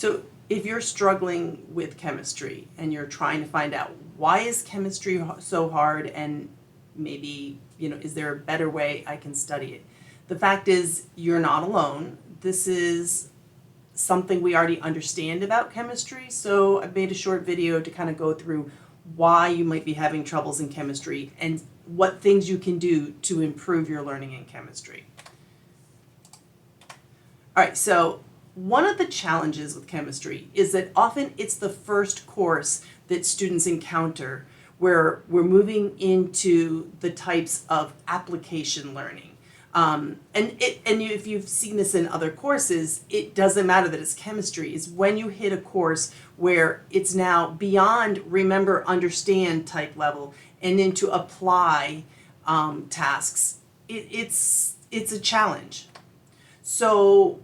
So if you're struggling with chemistry and you're trying to find out why is chemistry so hard, and maybe, is there a better way I can study it? The fact is, you're not alone. This is something we already understand about chemistry, so I've made a short video to kind of go through why you might be having troubles in chemistry and what things you can do to improve your learning in chemistry. All right, so one of the challenges with chemistry is that often it's the first course that students encounter where we're moving into the types of application learning. If you've seen this in other courses, it doesn't matter that it's chemistry. It's when you hit a course where it's now beyond remember, understand type level and into apply tasks. It's a challenge. So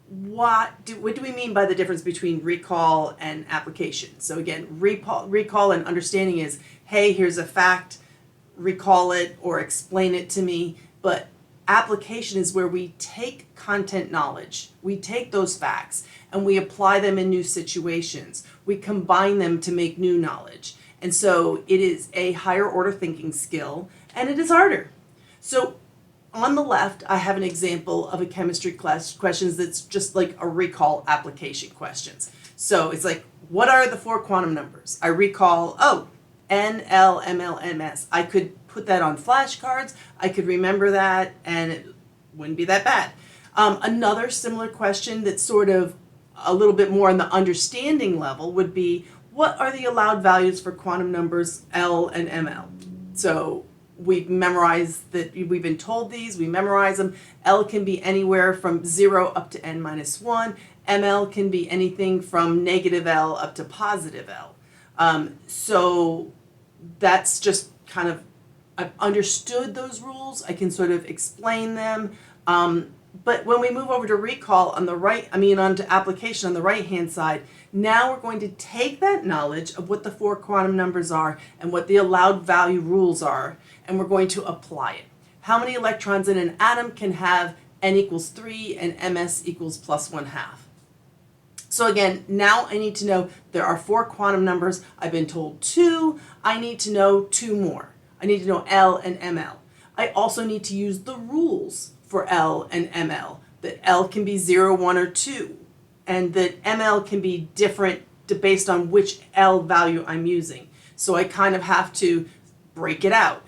what do we mean by the difference between recall and application? So again, recall and understanding is, hey, here's a fact, recall it or explain it to me. But application is where we take content knowledge, we take those facts, and we apply them in new situations. We combine them to make new knowledge. And so it is a higher order thinking skill, and it is harder. So on the left, I have an example of a chemistry class questions that's just like a recall application questions. So it's like, what are the 4 quantum numbers? I recall, N, L, M, L, M, S. I could put that on flashcards. I could remember that, and it wouldn't be that bad. Another similar question that's sort of a little bit more on the understanding level would be, what are the allowed values for quantum numbers L and ML? So we've memorized that, we've been told these, we memorize them. L can be anywhere from 0 up to n minus 1. ML can be anything from negative L up to positive L. So that's just kind of, I've understood those rules. I can sort of explain them. But when we move over to recall on the right, onto application on the right-hand side, now we're going to take that knowledge of what the 4 quantum numbers are and what the allowed value rules are, and we're going to apply it. How many electrons in an atom can have n equals 3 and ms equals plus 1/2? So again, now I need to know there are 4 quantum numbers. I've been told 2. I need to know 2 more. I need to know L and ML. I also need to use the rules for L and ML, that L can be 0, 1, or 2, and that ML can be different based on which L value I'm using. So I kind of have to break it out.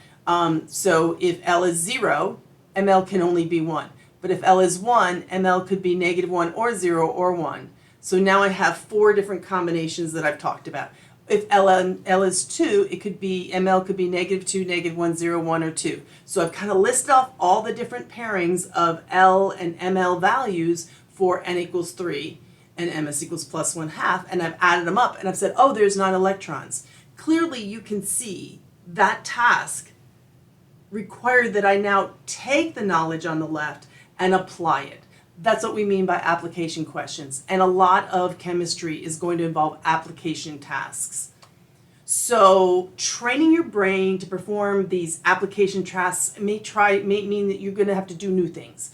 So if L is 0, ML can only be 1. But if L is 1, ML could be -1 or 0 or 1. So now I have 4 different combinations that I've talked about. If L is 2, it could be, ML could be -2, -1, 0, 1, or 2. So I've kind of listed off all the different pairings of L and ML values for n equals 3 and ms equals plus 1/2, and I've added them up and I've said, oh, there's 9 electrons. Clearly you can see that task required that I now take the knowledge on the left and apply it. That's what we mean by application questions. And a lot of chemistry is going to involve application tasks. So training your brain to perform these application tasks may mean that you're going to have to do new things.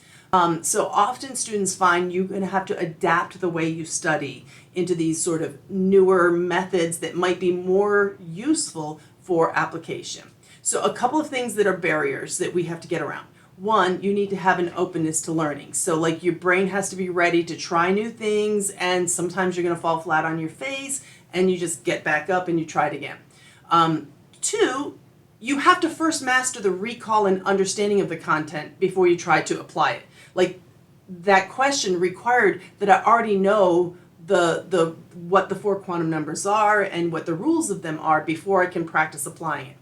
So often students find you're going to have to adapt the way you study into these sort of newer methods that might be more useful for application. So a couple of things that are barriers that we have to get around. One, you need to have an openness to learning. So like your brain has to be ready to try new things, and sometimes you're going to fall flat on your face and you just get back up and you try it again. 2, you have to first master the recall and understanding of the content before you try to apply it. Like that question required that I already know what the 4 quantum numbers are and what the rules of them are before I can practice applying it.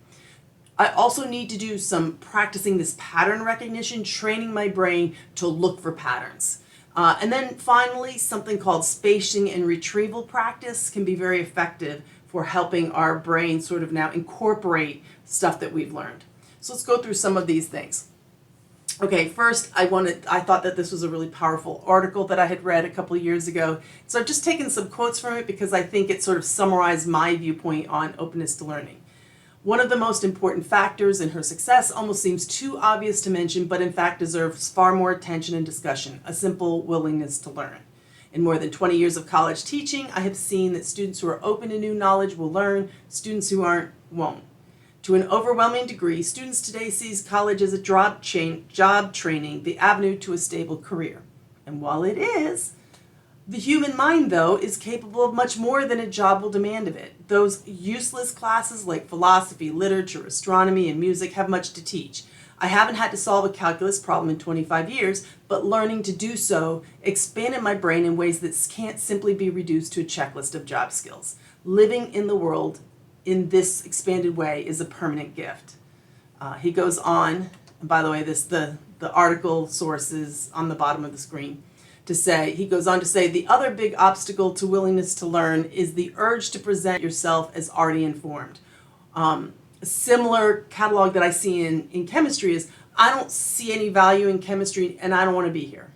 I also need to do some practicing this pattern recognition, training my brain to look for patterns. And then finally, something called spacing and retrieval practice can be very effective for helping our brain sort of now incorporate stuff that we've learned. So let's go through some of these things. Okay, first I thought that this was a really powerful article that I had read a couple of years ago. So I've just taken some quotes from it because I think it sort of summarized my viewpoint on openness to learning. One of the most important factors in her success almost seems too obvious to mention, but in fact deserves far more attention and discussion: a simple willingness to learn. In more than 20 years of college teaching, I have seen that students who are open to new knowledge will learn, students who aren't won't. To an overwhelming degree, students today sees college as a job training, the avenue to a stable career. And while it is, the human mind, though, is capable of much more than a job will demand of it. Those useless classes like philosophy, literature, astronomy, and music have much to teach. I haven't had to solve a calculus problem in 25 years, but learning to do so expanded my brain in ways that can't simply be reduced to a checklist of job skills. Living in the world in this expanded way is a permanent gift. He goes on, and by the way, the article source is on the bottom of the screen, he goes on to say, the other big obstacle to willingness to learn is the urge to present yourself as already informed. A similar catalog that I see in chemistry is, I don't see any value in chemistry and I don't want to be here.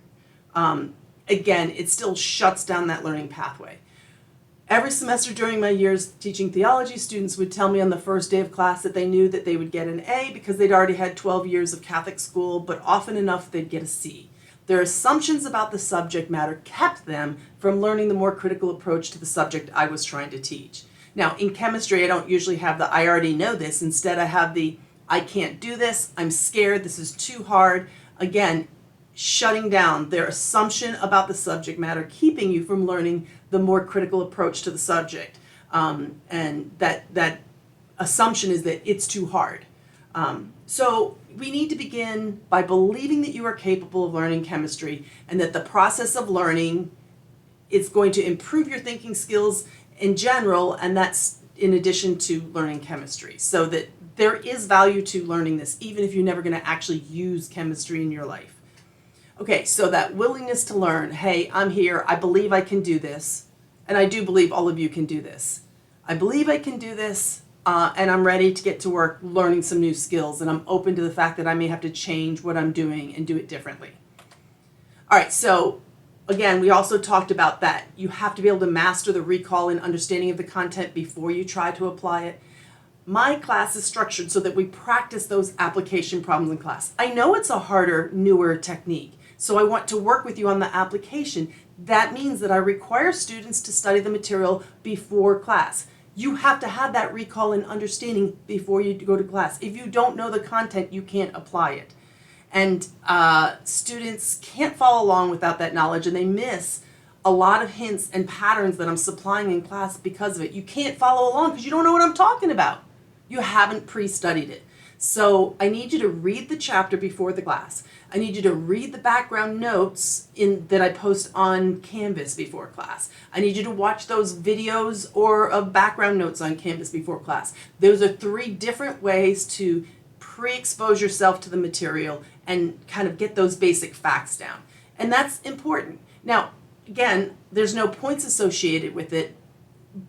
Again, it still shuts down that learning pathway. Every semester during my years teaching theology, students would tell me on the first day of class that they knew that they would get an A because they'd already had 12 years of Catholic school, but often enough they'd get a C. Their assumptions about the subject matter kept them from learning the more critical approach to the subject I was trying to teach. Now, in chemistry, I don't usually have the I already know this. Instead, I have the I can't do this, I'm scared, this is too hard. Again, shutting down their assumption about the subject matter, keeping you from learning the more critical approach to the subject. And that assumption is that it's too hard. So we need to begin by believing that you are capable of learning chemistry and that the process of learning is going to improve your thinking skills in general, and that's in addition to learning chemistry. So that there is value to learning this, even if you're never going to actually use chemistry in your life. Okay, so that willingness to learn, hey, I'm here, I believe I can do this, and I do believe all of you can do this. I believe I can do this, and I'm ready to get to work learning some new skills, and I'm open to the fact that I may have to change what I'm doing and do it differently. All right, so again, we also talked about that. You have to be able to master the recall and understanding of the content before you try to apply it. My class is structured so that we practice those application problems in class. I know it's a harder, newer technique, so I want to work with you on the application. That means that I require students to study the material before class. You have to have that recall and understanding before you go to class. If you don't know the content, you can't apply it. And students can't follow along without that knowledge, and they miss a lot of hints and patterns that I'm supplying in class because of it. You can't follow along because you don't know what I'm talking about. You haven't pre-studied it. So I need you to read the chapter before the class. I need you to read the background notes that I post on Canvas before class. I need you to watch those videos or background notes on Canvas before class. Those are 3 different ways to pre-expose yourself to the material and kind of get those basic facts down. And that's important. Now, again, there's no points associated with it,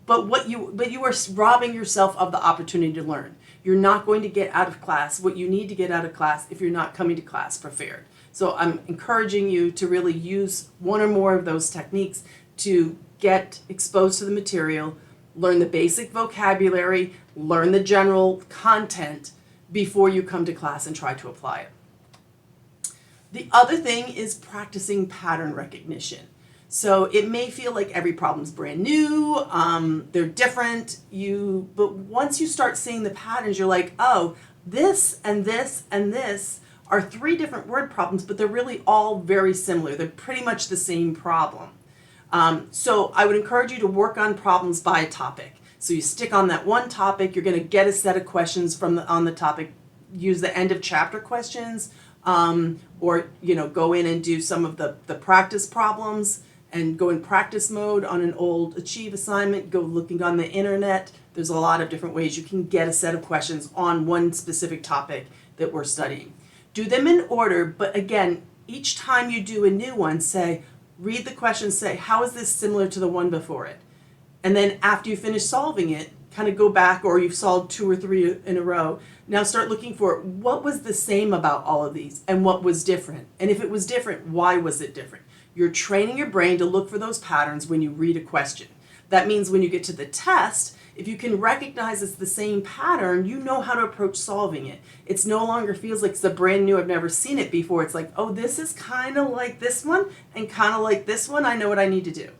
but you are robbing yourself of the opportunity to learn. You're not going to get out of class what you need to get out of class if you're not coming to class prepared. So I'm encouraging you to really use one or more of those techniques to get exposed to the material, learn the basic vocabulary, learn the general content before you come to class and try to apply it. The other thing is practicing pattern recognition. So it may feel like every problem's brand new, they're different, but once you start seeing the patterns, you're like, oh, this and this and this are 3 different word problems, but they're really all very similar. They're pretty much the same problem. So I would encourage you to work on problems by a topic. So you stick on that one topic, you're going to get a set of questions on the topic, use the end of chapter questions, or go in and do some of the practice problems and go in practice mode on an old Achieve assignment, go looking on the internet. There's a lot of different ways you can get a set of questions on one specific topic that we're studying. Do them in order, but again, each time you do a new one, read the question, say, how is this similar to the one before it? And then after you finish solving it, kind of go back, or you've solved 2 or 3 in a row. Now start looking for what was the same about all of these and what was different. And if it was different, why was it different? You're training your brain to look for those patterns when you read a question. That means when you get to the test, If you can recognize it's the same pattern, you know how to approach solving it. It's no longer feels like it's a brand new, I've never seen it before. It's like, oh, this is kind of like this one and kind of like this one. I know what I need to do.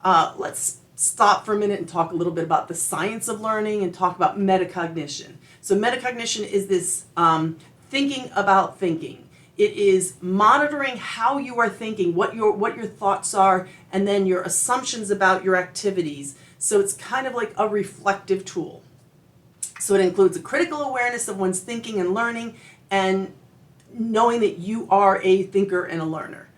Let's stop for a minute and talk a little bit about the science of learning and talk about metacognition. So metacognition is this thinking about thinking. It is monitoring how you are thinking, what your thoughts are, and then your assumptions about your activities. So it's kind of like a reflective tool. So it includes a critical awareness of one's thinking and learning, and knowing that you are a thinker and a learner.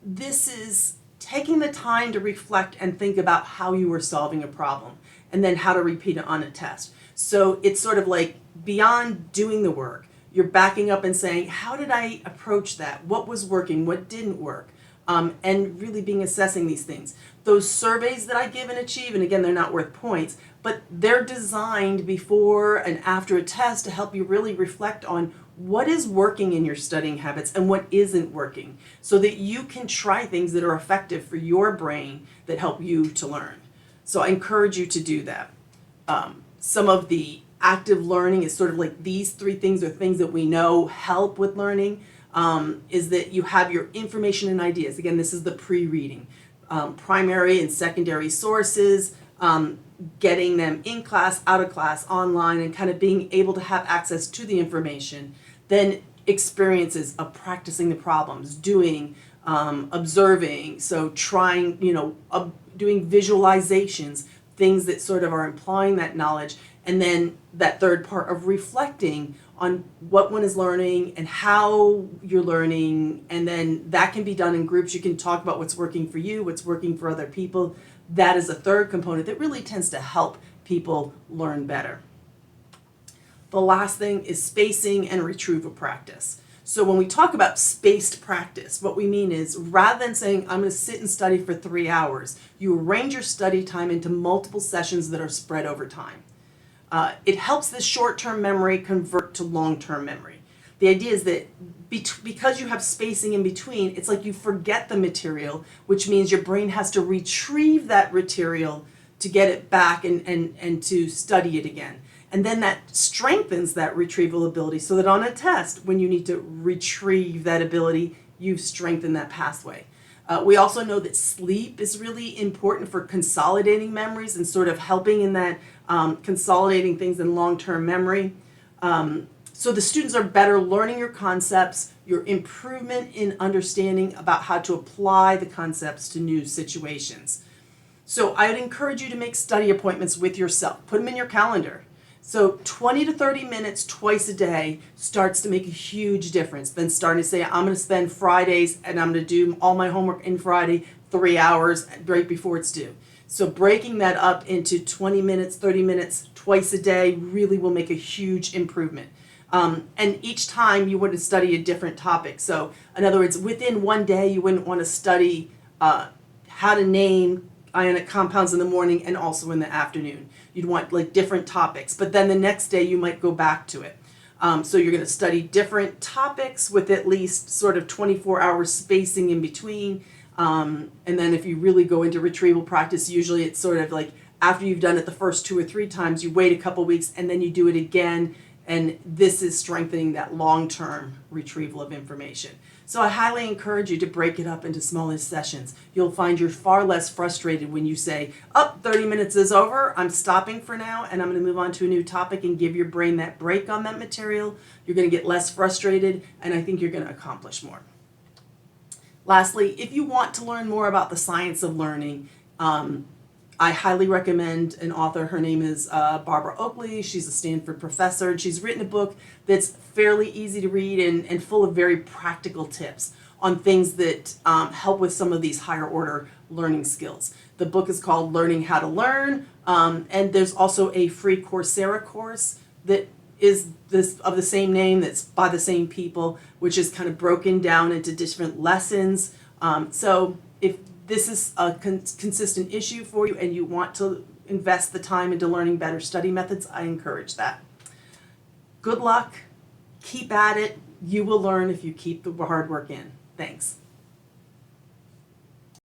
This is taking the time to reflect and think about how you are solving a problem, and then how to repeat it on a test. So it's sort of like beyond doing the work, you're backing up and saying, how did I approach that? What was working? What didn't work? And really being assessing these things. Those surveys that I give and achieve, and again, they're not worth points, but they're designed before and after a test to help you really reflect on what is working in your studying habits and what isn't working, so that you can try things that are effective for your brain that help you to learn. So I encourage you to do that. Some of the active learning is sort of like these three things are things that we know help with learning. Is that you have your information and ideas. Again, this is the pre-reading. Primary and secondary sources, getting them in class, out of class, online, and kind of being able to have access to the information. Then experiences of practicing the problems, doing, observing, so trying, doing visualizations, things that sort of are implying that knowledge. And then that third part of reflecting on what one is learning and how you're learning, and then that can be done in groups. You can talk about what's working for you, what's working for other people. That is a third component that really tends to help people learn better. The last thing is spacing and retrieval practice. So when we talk about spaced practice, what we mean is rather than saying, I'm going to sit and study for 3 hours, you arrange your study time into multiple sessions that are spread over time. It helps the short-term memory convert to long-term memory. The idea is that because you have spacing in between, it's like you forget the material, which means your brain has to retrieve that material to get it back and to study it again. And then that strengthens that retrieval ability, so that on a test, when you need to retrieve that ability, you've strengthened that pathway. We also know that sleep is really important for consolidating memories and sort of helping in that consolidating things in long-term memory. So the students are better learning your concepts, your improvement in understanding about how to apply the concepts to new situations. So I would encourage you to make study appointments with yourself. Put them in your calendar. So 20 to 30 minutes twice a day starts to make a huge difference. Then starting to say, I'm going to spend Fridays and I'm going to do all my homework in Friday, 3 hours right before it's due. So breaking that up into 20 minutes, 30 minutes twice a day really will make a huge improvement. And each time you want to study a different topic. So in other words, within one day, you wouldn't want to study how to name ionic compounds in the morning and also in the afternoon. You'd want like different topics, but then the next day you might go back to it. So you're going to study different topics with at least sort of 24 hours spacing in between. And then if you really go into retrieval practice, usually it's sort of like after you've done it the first 2 or 3 times, you wait a couple weeks and then you do it again. And this is strengthening that long-term retrieval of information. So I highly encourage you to break it up into smaller sessions. You'll find you're far less frustrated when you say, 30 minutes is over, I'm stopping for now, and I'm going to move on to a new topic and give your brain that break on that material. You're going to get less frustrated, and I think you're going to accomplish more. Lastly, if you want to learn more about the science of learning, I highly recommend an author. Her name is Barbara Oakley. She's a Stanford professor, and she's written a book that's fairly easy to read and full of very practical tips on things that help with some of these higher order learning skills. The book is called Learning How to Learn, and there's also a free Coursera course that is of the same name, that's by the same people, which is kind of broken down into different lessons. So if this is a consistent issue for you and you want to invest the time into learning better study methods, I encourage that. Good luck. Keep at it. You will learn if you keep the hard work in. Thanks.